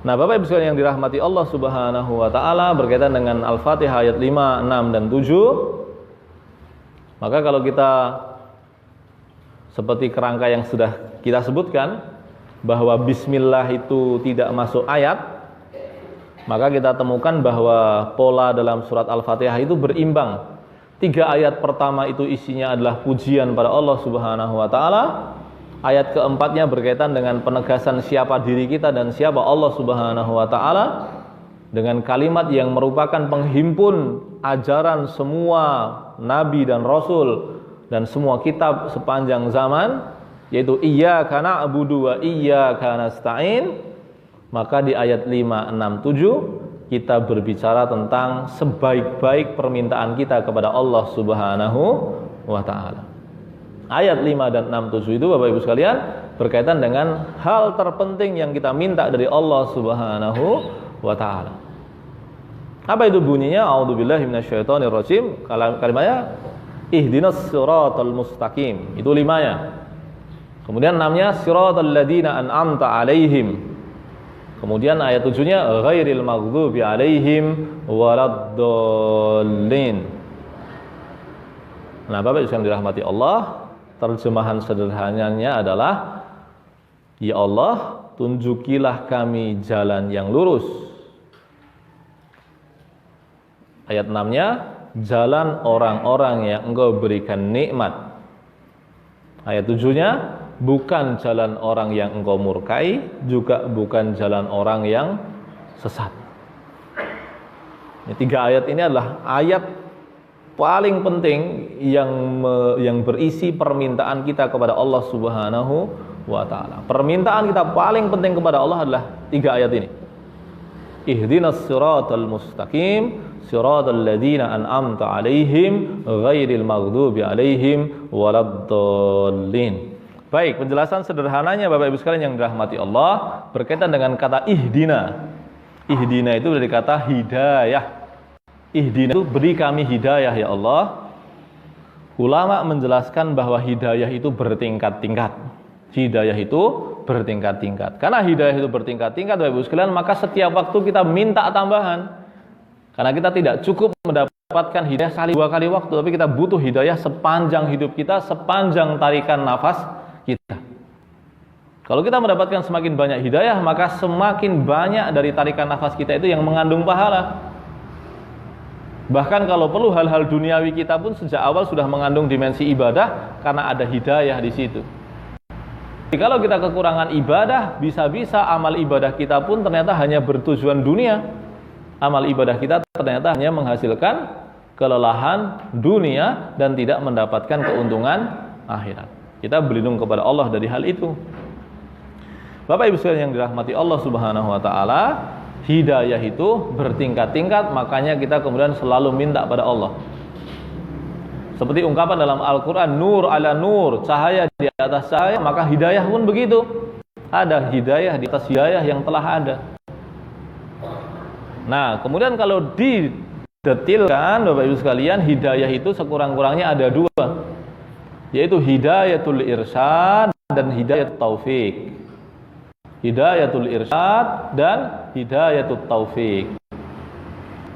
Nah, Bapak Ibu sekalian yang dirahmati Allah Subhanahu wa taala, berkaitan dengan Al-Fatihah ayat 5, 6 dan 7. Maka kalau kita seperti kerangka yang sudah kita sebutkan bahwa bismillah itu tidak masuk ayat, maka kita temukan bahwa pola dalam surat Al-Fatihah itu berimbang. 3 ayat pertama itu isinya adalah pujian pada Allah Subhanahu wa taala. Ayat keempatnya berkaitan dengan penegasan siapa diri kita dan siapa Allah Subhanahu wa taala, dengan kalimat yang merupakan penghimpun ajaran semua nabi dan rasul dan semua kitab sepanjang zaman, yaitu iyyaka na'budu wa iyyaka nasta'in. Maka di ayat 5, 6, 7 kita berbicara tentang sebaik-baik permintaan kita kepada Allah Subhanahu wa taala. Ayat 5 dan 6, 7 itu Bapak Ibu sekalian berkaitan dengan hal terpenting yang kita minta dari Allah Subhanahu wa taala. Apa itu bunyinya? A'udzubillahi minasyaitonirrajim. Kalimatnya ihdinas siratal mustaqim. Itu 5-nya. Kemudian 6-nya siratal ladzina an'amta 'alaihim. Kemudian ayat 7-nya ghairil maghdubi 'alaihim waladdallin. Nah, Bapak Ibu yang dirahmati Allah, terjemahan sederhananya adalah, ya Allah, tunjukilah kami jalan yang lurus. Ayat 6-nya jalan orang-orang yang Engkau berikan nikmat. Ayat 7-nya bukan jalan orang yang Engkau murkai, juga bukan jalan orang yang sesat. Ini 3 ayat ini adalah ayat paling penting yang berisi permintaan kita kepada Allah Subhanahu wa taala. Permintaan kita paling penting kepada Allah adalah 3 ayat ini. Ihdinas siratal mustaqim, siratal ladzina an'amta 'alaihim, ghairil maghdubi 'alaihim waladdallin. Baik, penjelasan sederhananya Bapak Ibu sekalian yang dirahmati Allah berkaitan dengan kata ihdina. Ihdina itu dari kata hidayah. Ihdina itu beri kami hidayah ya Allah. Ulama menjelaskan bahwa hidayah itu bertingkat-tingkat. Hidayah itu bertingkat-tingkat. Karena hidayah itu bertingkat-tingkat Bapak Ibu sekalian, maka setiap waktu kita minta tambahan. Karena kita tidak cukup mendapatkan hidayah 2 kali waktu, tapi kita butuh hidayah sepanjang hidup kita, sepanjang tarikan nafas kita. Kalau kita mendapatkan semakin banyak hidayah, maka semakin banyak dari tarikan nafas kita itu yang mengandung pahala. Bahkan kalau perlu hal-hal duniawi kita pun sejak awal sudah mengandung dimensi ibadah karena ada hidayah di situ. Jadi kalau kita kekurangan ibadah, bisa-bisa amal ibadah kita pun ternyata hanya bertujuan dunia. Amal ibadah kita ternyata hanya menghasilkan kelelahan dunia dan tidak mendapatkan keuntungan akhirat. Kita berlindung kepada Allah dari hal itu. Bapak Ibu sekalian yang dirahmati Allah Subhanahu wa taala, hidayah itu bertingkat-tingkat, makanya kita kemudian selalu minta pada Allah. Seperti ungkapan dalam Al-Qur'an, nur ala nur, cahaya di atas cahaya, maka hidayah pun begitu. Ada hidayah di atas hidayah yang telah ada. Nah, kemudian kalau didetilkan Bapak Ibu sekalian, hidayah itu sekurang-kurangnya ada 2. Yaitu hidayatul irsyad dan hidayatul taufik. Hidayatul irsyad dan hidayatul taufik.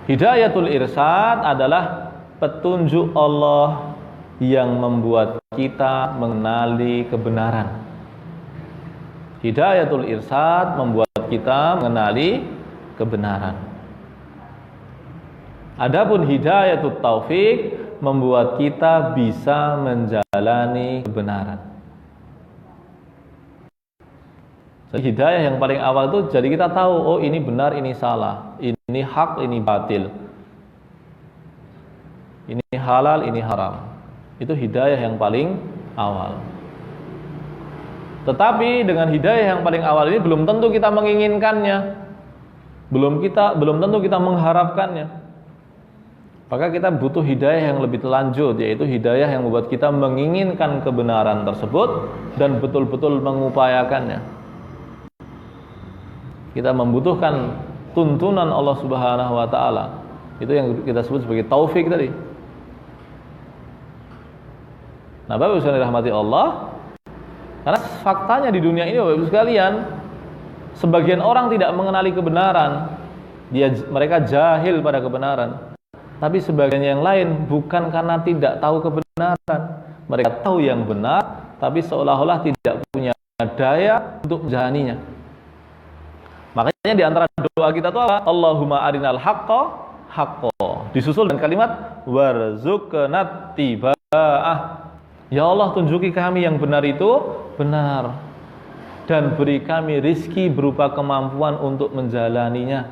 Hidayatul irsyad adalah petunjuk Allah yang membuat kita mengenali kebenaran. Hidayatul irsyad membuat kita mengenali kebenaran. Adapun hidayatul taufik membuat kita bisa menjalani kebenaran. Jadi hidayah yang paling awal itu jadi kita tahu, oh ini benar, ini salah, ini hak, ini batil, ini halal, ini haram. Itu hidayah yang paling awal. Tetapi dengan hidayah yang paling awal ini belum tentu kita menginginkannya, belum tentu kita mengharapkannya. Maka kita butuh hidayah yang lebih lanjut, yaitu hidayah yang membuat kita menginginkan kebenaran tersebut dan betul-betul mengupayakannya. Kita membutuhkan tuntunan Allah Subhanahu wa taala. Itu yang kita sebut sebagai taufik tadi. Nah, Bapak Ibu sekalian dirahmati Allah, karena faktanya di dunia ini Bapak Ibu sekalian, Sebagian orang tidak mengenali kebenaran, mereka jahil pada kebenaran. Tapi sebagian yang lain bukan karena tidak tahu kebenaran, mereka tahu yang benar, tapi seolah-olah tidak punya daya untuk menjalaninya. Makanya di antara doa kita itu apa? Allahumma arinal haqqo haqqo, disusul dengan kalimat warzuqnat tiba'ah. Ya Allah, tunjuki kami yang benar itu benar, dan beri kami rizki berupa kemampuan untuk menjalaninya.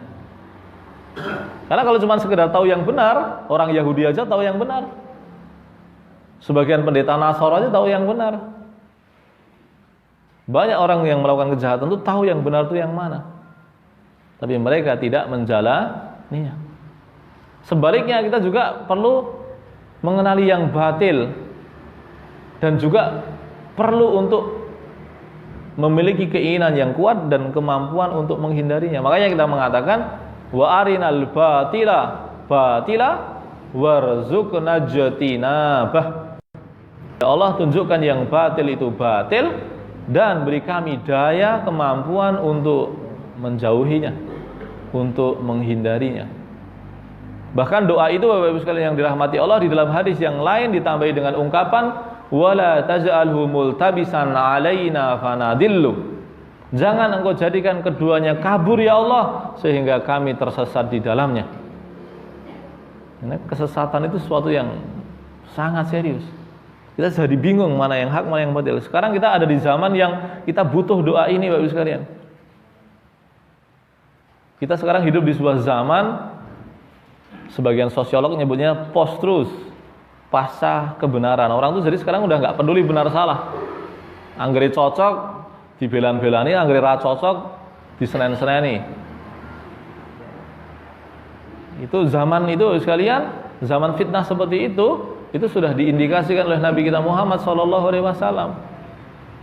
Karena kalau cuma sekedar tahu yang benar, orang Yahudi aja tahu yang benar, sebagian pendeta Nasara aja tahu yang benar. Banyak orang yang melakukan kejahatan itu tahu yang benar itu yang mana, tapi mereka tidak menjalaninya. Sebaliknya kita juga perlu mengenali yang batil, dan juga perlu untuk memiliki keinginan yang kuat dan kemampuan untuk menghindarinya. Makanya kita mengatakan wa arinal batila batila warzuqna jatinabah. Ya Allah, tunjukkan yang batil itu batil dan beri kami daya kemampuan untuk menjauhinya, untuk menghindarinya. Bahkan doa itu Bapak Ibu sekalian yang dirahmati Allah, di dalam hadis yang lain ditambahi dengan ungkapan wala taj'alhu multabisan alaina fanadillu. Jangan engkau jadikan keduanya kabur ya Allah sehingga kami tersesat di dalamnya. Nah, kesesatan itu sesuatu yang sangat serius. Kita jadi bingung mana yang hak, mana yang batil. Sekarang kita ada di zaman yang kita butuh doa ini Bapak Ibu sekalian. Kita sekarang hidup di sebuah zaman, sebagian sosiolog nyebutnya post-truth, pasca kebenaran. Orang tuh jadi sekarang udah nggak peduli benar salah. Anggere cocok dibelan-belani, anggere ra cocok disenen-seneni. Itu zaman itu sekalian, zaman fitnah seperti itu sudah diindikasikan oleh Nabi kita Muhammad SAW.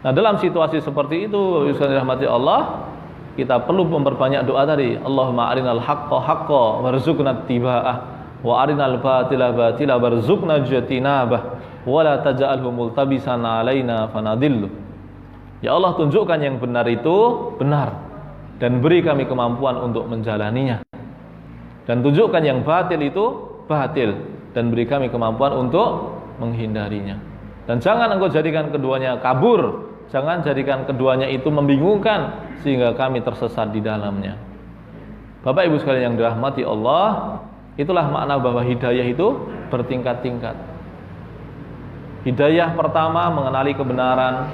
Nah, dalam situasi seperti itu, dirahmati Allah, kita perlu memperbanyak doa tadi. Allahumma arinal haqqo haqqo warzuqna tiba'ah wa arinal batila batila warzuqna jatinabah wa la taj'alhu multabisan alaina fanadillu. Ya Allah, tunjukkan yang benar itu benar dan beri kami kemampuan untuk menjalaninya, dan tunjukkan yang batil itu batil dan beri kami kemampuan untuk menghindarinya. Dan jangan engkau jadikan keduanya kabur, jangan jadikan keduanya itu membingungkan sehingga kami tersesat di dalamnya. Bapak Ibu sekalian yang dirahmati Allah, itulah makna bahwa hidayah itu bertingkat-tingkat. Hidayah pertama mengenali kebenaran,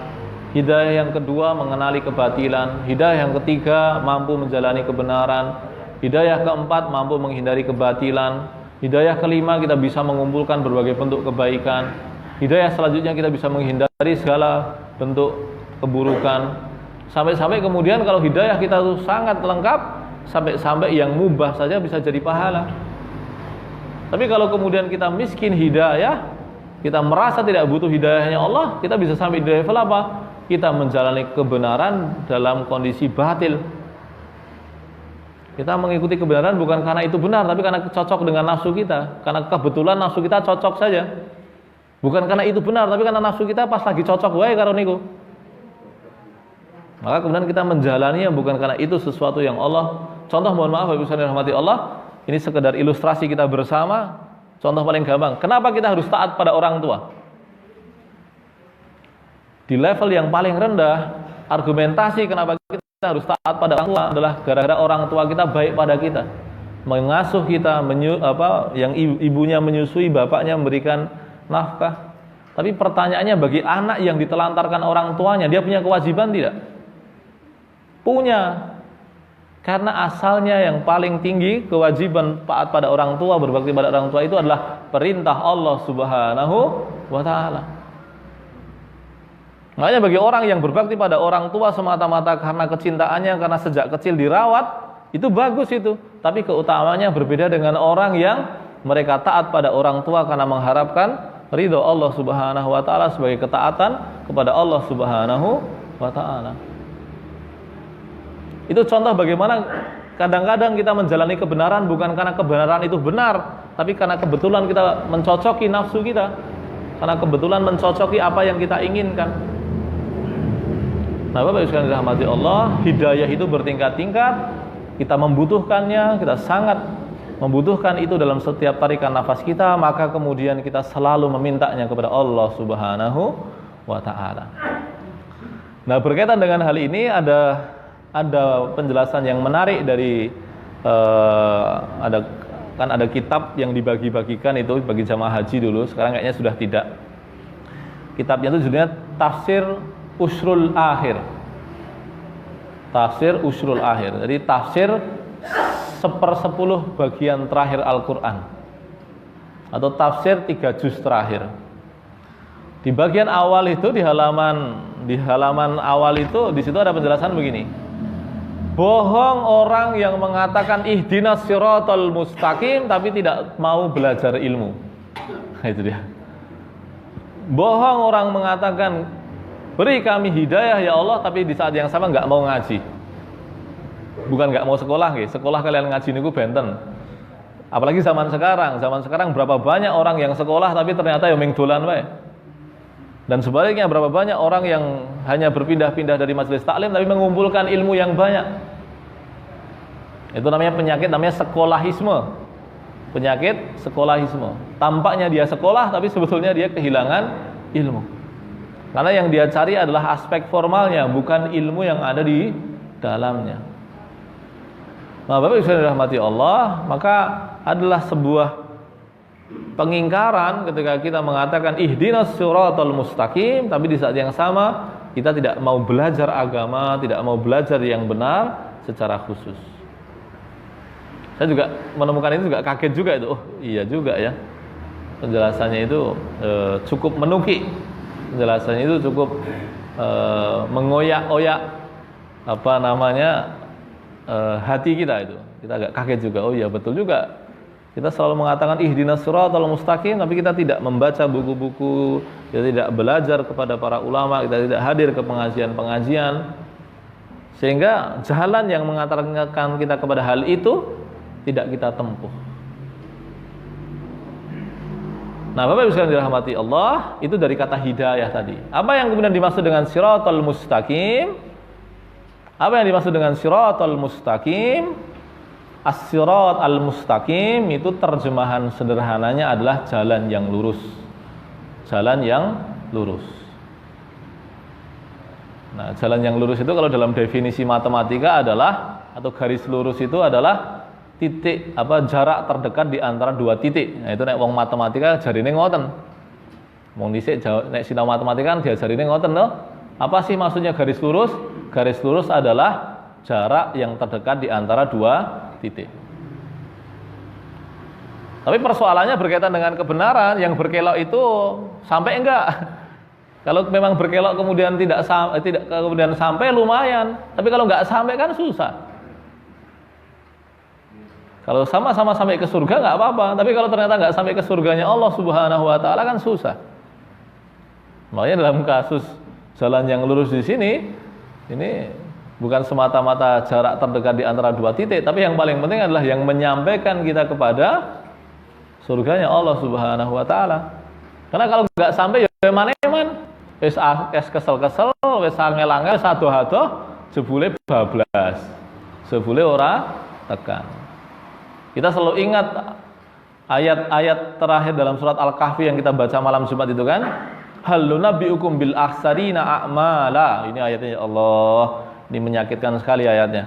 hidayah yang kedua mengenali kebatilan, hidayah yang ketiga mampu menjalani kebenaran, hidayah keempat mampu menghindari kebatilan, hidayah kelima kita bisa mengumpulkan berbagai bentuk kebaikan, hidayah selanjutnya kita bisa menghindari segala bentuk keburukan. Sampai-sampai kemudian kalau hidayah kita itu sangat lengkap, sampai-sampai yang mubah saja bisa jadi pahala. Tapi kalau kemudian kita miskin hidayah, kita merasa tidak butuh hidayahnya Allah, kita bisa sampai di level apa? Kita menjalani kebenaran dalam kondisi batil. Kita mengikuti kebenaran bukan karena itu benar, tapi karena cocok dengan nafsu kita. Karena kebetulan nafsu kita cocok saja. Bukan karena itu benar, tapi karena nafsu kita pas lagi cocok wae karo niku. Maka kemudian kita menjalaninya bukan karena itu sesuatu yang Allah. Contoh, mohon maaf Bapak Ibu sekalian dirahmati Allah, ini sekedar ilustrasi kita bersama. Contoh paling gampang, kenapa kita harus taat pada orang tua? Di level yang paling rendah, argumentasi kenapa kita harus taat pada orang tua adalah gara-gara orang tua kita baik pada kita, mengasuh kita, yang ibunya menyusui, bapaknya memberikan nafkah. Tapi pertanyaannya, bagi anak yang ditelantarkan orang tuanya, dia punya kewajiban tidak? Punya. Karena asalnya yang paling tinggi kewajiban taat pada orang tua, berbakti pada orang tua itu adalah perintah Allah Subhanahu wa ta'ala. Makanya bagi orang yang berbakti pada orang tua semata-mata karena kecintaannya, karena sejak kecil dirawat, itu bagus itu. Tapi keutamanya berbeda dengan orang yang mereka taat pada orang tua karena mengharapkan ridho Allah Subhanahu wa ta'ala sebagai ketaatan kepada Allah Subhanahu wa ta'ala. Itu contoh bagaimana kadang-kadang kita menjalani kebenaran bukan karena kebenaran itu benar, tapi karena kebetulan kita mencocoki nafsu kita, karena kebetulan mencocoki apa yang kita inginkan. Nah, Bapak Ibu sekalian dirahmati Allah, hidayah itu bertingkat-tingkat. Kita membutuhkannya, kita sangat membutuhkan itu dalam setiap tarikan nafas kita, maka kemudian kita selalu memintanya kepada Allah Subhanahu wa taala. Nah, berkaitan dengan hal ini ada penjelasan yang menarik dari ada kitab yang dibagi-bagikan itu bagi jamaah haji dulu, sekarang kayaknya sudah tidak. Kitabnya itu judulnya Tafsir Usrul Akhir. Tafsir Usrul Akhir. Jadi tafsir 1/10 bagian terakhir Al-Quran, atau tafsir 3 juz terakhir. Di bagian awal itu, di halaman awal itu, di situ ada penjelasan begini. Bohong orang yang mengatakan ihdinas siratal mustaqim tapi tidak mau belajar ilmu. Itu dia. Bohong orang mengatakan beri kami hidayah ya Allah, tapi di saat yang sama nggak mau ngaji. Bukan nggak mau sekolah, sekolah kalian ngaji niku benten. Apalagi zaman sekarang berapa banyak orang yang sekolah tapi ternyata yang mengdolan wae. Dan sebaliknya berapa banyak orang yang hanya berpindah-pindah dari majelis taklim tapi mengumpulkan ilmu yang banyak. Itu namanya penyakit, namanya sekolahisme. Penyakit sekolahisme. Tampaknya dia sekolah tapi sebetulnya dia kehilangan ilmu. Karena yang dia cari adalah aspek formalnya, bukan ilmu yang ada di dalamnya. Nah, Bapak Ibu sekalian dirahmati Allah, maka adalah sebuah pengingkaran ketika kita mengatakan ihdinas siratal mustaqim, tapi di saat yang sama kita tidak mau belajar agama, tidak mau belajar yang benar secara khusus. Saya juga menemukan itu juga kaget juga itu. Oh, iya juga ya. Penjelasannya itu cukup menukik. Penjelasannya itu cukup mengoyak-oyak hati kita itu. Kita agak kaget juga. Oh iya betul juga. Kita selalu mengatakan ihdinas siratal mustaqim, tapi kita tidak membaca buku-buku, kita tidak belajar kepada para ulama, kita tidak hadir ke pengajian-pengajian, sehingga jalan yang mengantarkan kita kepada hal itu tidak kita tempuh. Nah, Bapak Ibu sekalian dirahmati Allah, itu dari kata hidayah tadi. Apa yang kemudian dimaksud dengan siratal mustaqim? Apa yang dimaksud dengan siratal mustaqim? As-sirat al-mustaqim itu terjemahan sederhananya adalah jalan yang lurus. Jalan yang lurus. Nah, jalan yang lurus itu kalau dalam definisi matematika adalah, atau garis lurus itu adalah titik jarak terdekat di antara dua titik. Nah, itu nek wong matematika jarine ngoten. Wong dhisik nek sinau matematika kan diajarine ngoten lho. Apa sih maksudnya garis lurus? Garis lurus adalah jarak yang terdekat di antara dua titik. Tapi persoalannya berkaitan dengan kebenaran, yang berkelok itu sampai enggak? Kalau memang berkelok kemudian tidak kemudian sampai lumayan, tapi kalau enggak sampai kan susah. Kalau sama-sama sampai ke surga nggak apa-apa, tapi kalau ternyata nggak sampai ke surganya Allah Subhanahu wa taala kan susah. Makanya dalam kasus jalan yang lurus di sini, ini bukan semata-mata jarak terdekat di antara dua titik, tapi yang paling penting adalah yang menyampaikan kita kepada surganya Allah Subhanahu wa taala. Karena kalau nggak sampai ya maneman, wis kesel-kesel, wis angel-angel, sado-hado, jebule bablas. Jebule ora tekan. Kita selalu ingat ayat-ayat terakhir dalam surat Al-Kahfi yang kita baca malam Jumat itu kan, hal nunabbiukum bil akhsarina a'mala. Ini ayatnya, ya Allah, ini menyakitkan sekali ayatnya.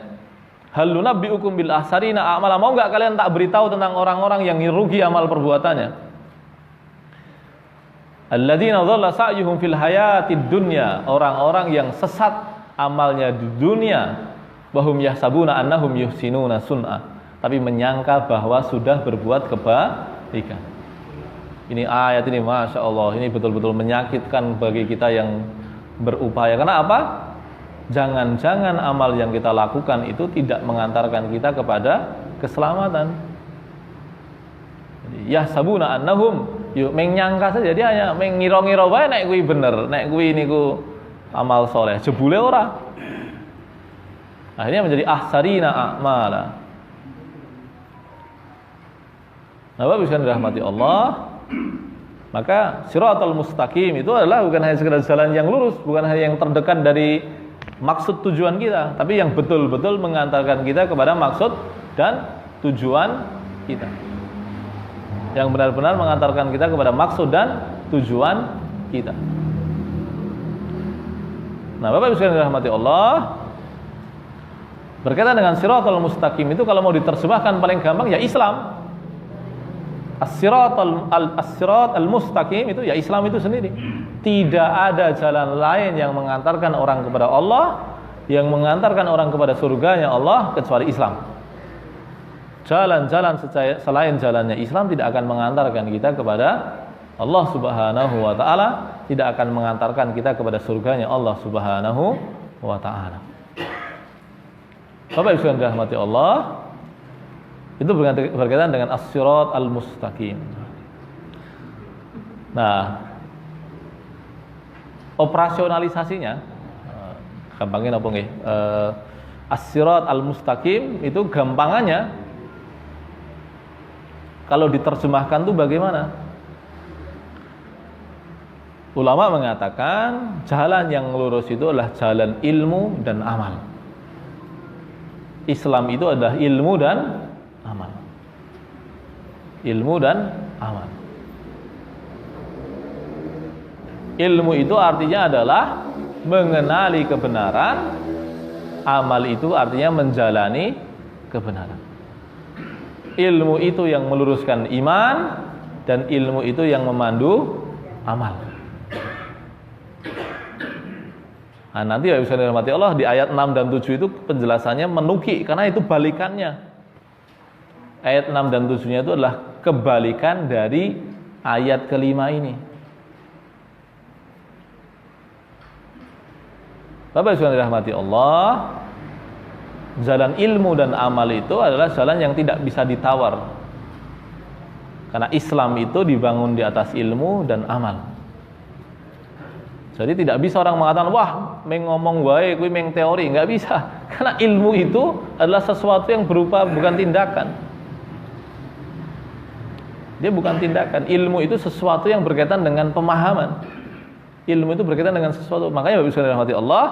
Hal nunabbiukum bil akhsarina a'mala. Mau enggak kalian tak beritahu tentang orang-orang yang rugi amal perbuatannya? Alladzina dhalla sa'yuhum fil hayatid dunya. Orang-orang yang sesat amalnya di dunia. Wahum yahsabuna annahum yuhsinuna sun'a. Tapi menyangka bahwa sudah berbuat kebaikan. Ini ayat ini, Masya Allah, ini betul-betul menyakitkan bagi kita yang berupaya. Karena apa? Jangan-jangan amal yang kita lakukan itu tidak mengantarkan kita kepada keselamatan. Ya sabuna annahum, yuk menyangka saja, dia hanya mengira-ngira wae nek kuwi bener, nek kuwi niku amal soleh, jebule ora. Akhirnya menjadi ahsarina a'mala. Nah, Bapak bisa dirahmati Allah, maka siratal mustaqim itu adalah bukan hanya sekedar jalan yang lurus, bukan hanya yang terdekat dari maksud tujuan kita, tapi yang betul-betul mengantarkan kita kepada maksud dan tujuan kita. Yang benar-benar mengantarkan kita kepada maksud dan tujuan kita. Nah, Bapak Ibu sekalian dirahmati Allah, berkaitan dengan siratal mustaqim itu kalau mau diterjemahkan paling gampang ya Islam. As-sirat al-mustaqim itu ya Islam itu sendiri. Tidak ada jalan lain yang mengantarkan orang kepada Allah, yang mengantarkan orang kepada surganya Allah kecuali Islam. Jalan-jalan selain jalannya Islam tidak akan mengantarkan kita kepada Allah Subhanahu wa taala, tidak akan mengantarkan kita kepada surganya Allah Subhanahu wa taala. Bapak Ibu sekalian dirahmati Allah, itu berkaitan dengan as-sirat al-mustaqim. Nah, operasionalisasinya gampangin apa nggih? As-sirat al-mustaqim itu gampangannya kalau diterjemahkan tuh bagaimana? Ulama mengatakan jalan yang lurus itu adalah jalan ilmu dan amal. Islam itu adalah ilmu dan amal. Ilmu dan amal. Ilmu itu artinya adalah mengenali kebenaran, amal itu artinya menjalani kebenaran. Ilmu itu yang meluruskan iman, dan ilmu itu yang memandu amal. Nah, nanti ya bisa dirahmati Allah di ayat 6 dan 7 itu penjelasannya menukik, karena itu balikannya. Ayat 6 dan 7-nya itu adalah kebalikan dari ayat kelima ini. Bapak Ibu dirahmati Allah, jalan ilmu dan amal itu adalah jalan yang tidak bisa ditawar. Karena Islam itu dibangun di atas ilmu dan amal. Jadi tidak bisa orang mengatakan, wah, ngomong wae kuwi meng teori, enggak bisa. Karena ilmu itu adalah sesuatu yang berupa bukan tindakan. Dia bukan tindakan. Ilmu itu sesuatu yang berkaitan dengan pemahaman. Ilmu itu berkaitan dengan sesuatu. Makanya Bapak Ibu sekalian dirahmati Allah,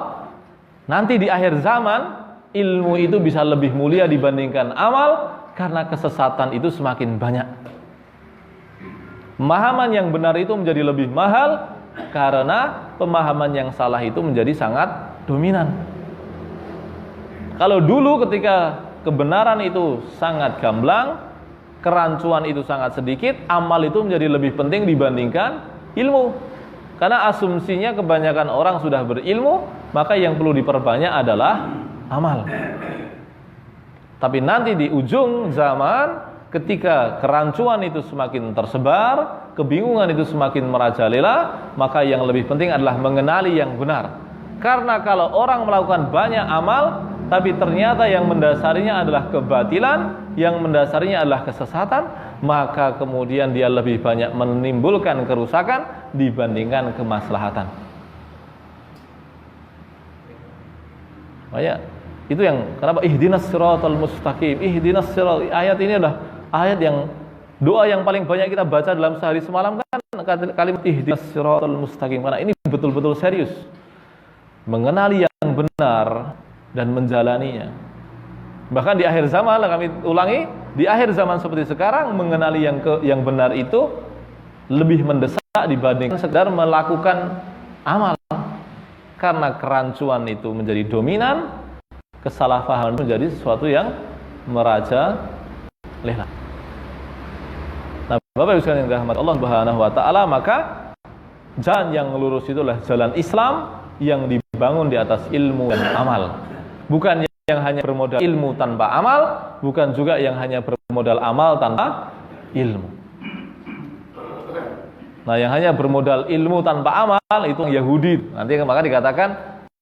nanti di akhir zaman ilmu itu bisa lebih mulia dibandingkan amal, karena kesesatan itu semakin banyak. Pemahaman yang benar itu menjadi lebih mahal, karena pemahaman yang salah itu menjadi sangat dominan. Kalau dulu ketika kebenaran itu sangat gamblang, kerancuan itu sangat sedikit, amal itu menjadi lebih penting dibandingkan ilmu. Karena asumsinya kebanyakan orang sudah berilmu, maka yang perlu diperbanyak adalah amal. Tapi nanti di ujung zaman, ketika kerancuan itu semakin tersebar, kebingungan itu semakin merajalela, maka yang lebih penting adalah mengenali yang benar. Karena kalau orang melakukan banyak amal, tapi ternyata yang mendasarinya adalah kebatilan, yang mendasarinya adalah kesesatan, maka kemudian dia lebih banyak menimbulkan kerusakan dibandingkan kemaslahatan. Banyak. Itu yang kenapa ihdinas siratal mustaqim. Ihdinas sirat, ayat ini adalah ayat yang doa yang paling banyak kita baca dalam sehari semalam kan kalimat ihdinas siratal mustaqim. Karena ini betul-betul serius. Mengenali yang benar dan menjalaninya. Bahkan di akhir zaman, kami ulangi, di akhir zaman seperti sekarang, mengenali yang benar itu lebih mendesak dibanding sekedar melakukan amal. Karena kerancuan itu menjadi dominan, kesalahpahaman menjadi sesuatu yang merajalela. Nah, Bapak Ibu sekalian yang dirahmati Allah Subhanahu wa taala, maka jalan yang lurus itu adalah jalan Islam yang dibangun di atas ilmu dan amal. Bukan yang hanya bermodal ilmu tanpa amal, bukan juga yang hanya bermodal amal tanpa ilmu. Nah, yang hanya bermodal ilmu tanpa amal itu Yahudi. Nanti maka dikatakan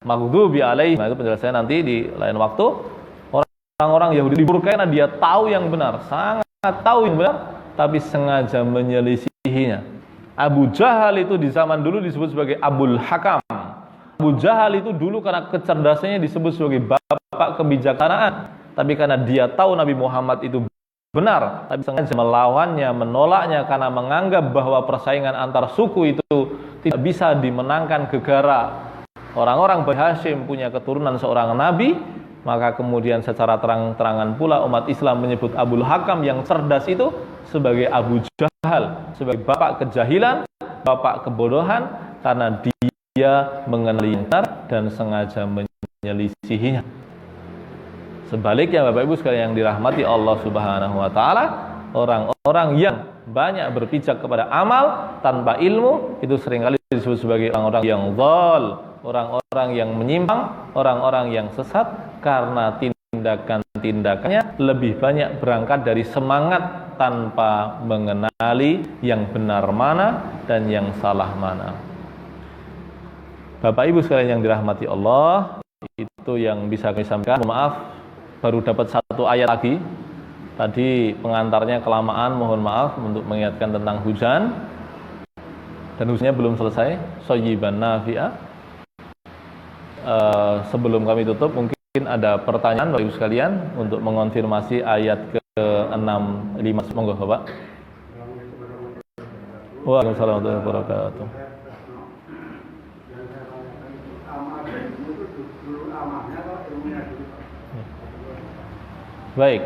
maghdubi alaihim. Nah, itu penjelasannya nanti di lain waktu. Orang-orang Yahudi dimurkai karena dia tahu yang benar, sangat tahu yang benar, tapi sengaja menyelisihinya. Abu Jahal itu di zaman dulu disebut sebagai Abul Hakam. Abu Jahal itu dulu karena kecerdasannya disebut sebagai bapak kebijaksanaan, tapi karena dia tahu Nabi Muhammad itu benar, tapi sengaja melawannya, menolaknya, karena menganggap bahwa persaingan antar suku itu tidak bisa dimenangkan gegara orang-orang Bani Hashim punya keturunan seorang nabi, maka kemudian secara terang-terangan pula umat Islam menyebut Abul Hakam yang cerdas itu sebagai Abu Jahal, sebagai bapak kejahilan, bapak kebodohan, karena dia mengenali dan sengaja menyelisihinya. Sebaliknya Bapak Ibu sekalian yang dirahmati Allah Subhanahu wa taala, orang-orang yang banyak berpijak kepada amal tanpa ilmu itu seringkali disebut sebagai orang-orang yang dhal, orang-orang yang menyimpang, orang-orang yang sesat, karena tindakan-tindakannya lebih banyak berangkat dari semangat tanpa mengenali yang benar mana dan yang salah mana. Bapak Ibu sekalian yang dirahmati Allah, itu yang bisa kami sampaikan. Maaf, baru dapat satu ayat lagi. Tadi pengantarnya kelamaan, mohon maaf, untuk mengingatkan tentang hujan. Dan hujannya belum selesai. Shayyiban nafi'ah. Sebelum kami tutup, mungkin ada pertanyaan Bapak Ibu sekalian untuk mengonfirmasi ayat ke-65. Monggo Bapak. Waalaikumsalam warahmatullahi wabarakatuh. Baik.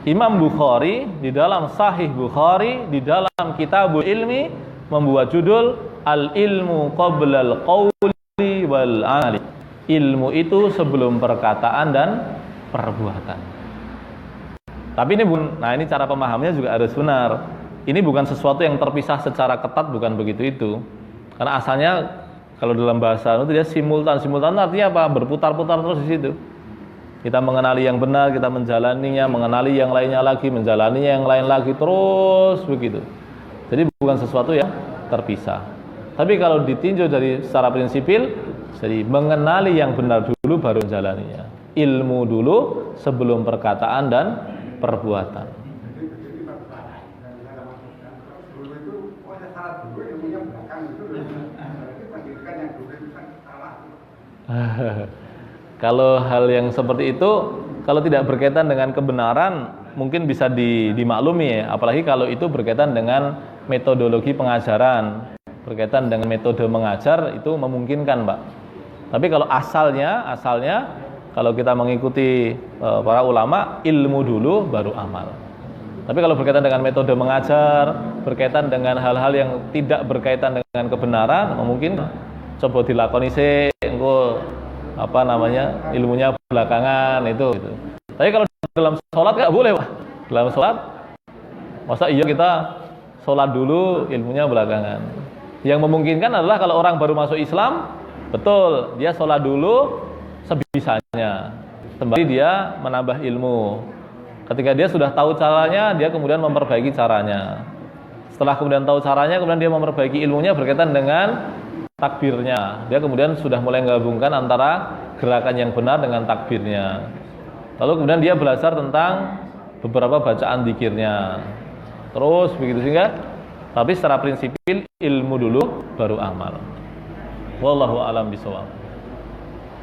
Imam Bukhari di dalam Sahih Bukhari di dalam Kitabul Ilmi membuat judul Al-ilmu qablal qawli wal amali. Ilmu itu sebelum perkataan dan perbuatan. Tapi ini ini cara pemahamannya juga harus benar. Ini bukan sesuatu yang terpisah secara ketat, bukan begitu itu. Karena asalnya kalau dalam bahasa itu dia simultan. Simultan artinya apa? Berputar-putar terus di situ. Kita mengenali yang benar, kita menjalaninya, mengenali yang lainnya lagi, menjalaninya yang lain lagi, terus begitu. Jadi bukan sesuatu yang terpisah. Tapi kalau ditinjau dari secara prinsipil, jadi mengenali yang benar dulu baru menjalaninya. Ilmu dulu sebelum perkataan dan perbuatan. Kalau hal yang seperti itu, kalau tidak berkaitan dengan kebenaran, mungkin bisa dimaklumi ya. Apalagi kalau itu berkaitan dengan metodologi pengajaran, berkaitan dengan metode mengajar, itu memungkinkan, Pak. Tapi kalau asalnya kalau kita mengikuti para ulama, ilmu dulu baru amal. Tapi kalau berkaitan dengan metode mengajar, berkaitan dengan hal-hal yang tidak berkaitan dengan kebenaran, mungkin coba dilakoni sih, engko ilmunya belakangan itu. Tapi kalau dalam sholat nggak boleh, Pak. Dalam sholat, masa iya kita sholat dulu, ilmunya belakangan. Yang memungkinkan adalah kalau orang baru masuk Islam, betul, dia sholat dulu sebisanya, sembari dia menambah ilmu. Ketika dia sudah tahu caranya, dia kemudian memperbaiki caranya. Setelah kemudian tahu caranya, kemudian dia memperbaiki ilmunya berkaitan dengan takbirnya. Dia kemudian sudah mulai menggabungkan antara gerakan yang benar dengan takbirnya. Lalu kemudian dia belajar tentang beberapa bacaan zikirnya. Terus begitu sehingga, tapi secara prinsipil ilmu dulu baru amal. Wallahu a'lam bishawab.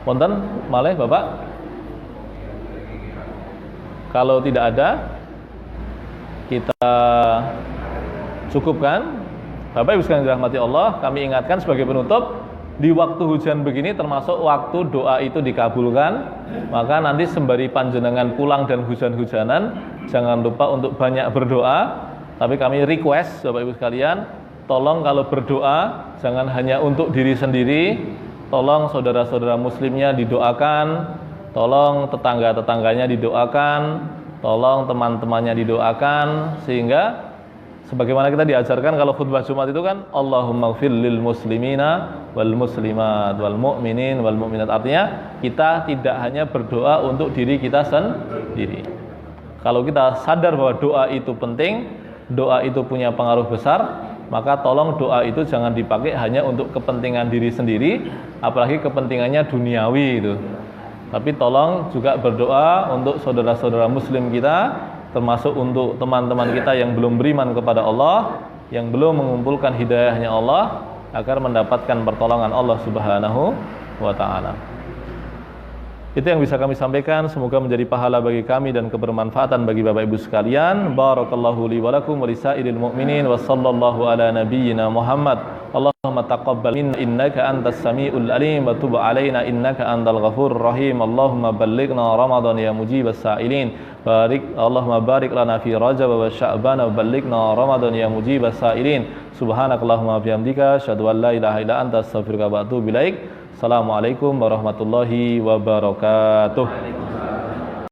Wonten malih Bapak? Kalau tidak ada, kita cukupkan. Bapak Ibu sekalian dirahmati Allah, kami ingatkan sebagai penutup, di waktu hujan begini termasuk waktu doa itu dikabulkan. Maka nanti sembari panjenengan pulang dan hujan-hujanan, jangan lupa untuk banyak berdoa. Tapi kami request Bapak Ibu sekalian, tolong kalau berdoa jangan hanya untuk diri sendiri, tolong saudara-saudara muslimnya didoakan, tolong tetangga-tetangganya didoakan, tolong teman-temannya didoakan, sehingga sebagaimana kita diajarkan kalau khutbah Jumat itu kan Allahumma ighfir lil muslimina wal muslimat wal mu'minin wal mu'minat. Artinya kita tidak hanya berdoa untuk diri kita sendiri. Kalau kita sadar bahwa doa itu penting, doa itu punya pengaruh besar, maka tolong doa itu jangan dipakai hanya untuk kepentingan diri sendiri, apalagi kepentingannya duniawi itu. Tapi tolong juga berdoa untuk saudara-saudara muslim kita, termasuk untuk teman-teman kita yang belum beriman kepada Allah, yang belum mengumpulkan hidayahnya Allah, agar mendapatkan pertolongan Allah Subhanahu wa ta'ala. Itu yang bisa kami sampaikan, semoga menjadi pahala bagi kami dan kebermanfaatan bagi Bapak Ibu sekalian. Barakallahu li wa lakum wa lisairil mu'minin wa sallallahu ala nabiyyina Muhammad. Allahumma taqabbal minna innaka antas samiul alim wa tub alaina innaka antal ghafurur rahim. Allahumma ballighna Ramadan ya mujibas sa'ilin. Allahumma barik lana fi Rajab wa Sya'ban wa ballighna Ramadan ya mujibas sa'ilin. Subhanakallahumma bihamdika asyhadu an la ilaha illa anta astaghfiruka wa atubu ilaik. Assalamualaikum warahmatullahi wabarakatuh.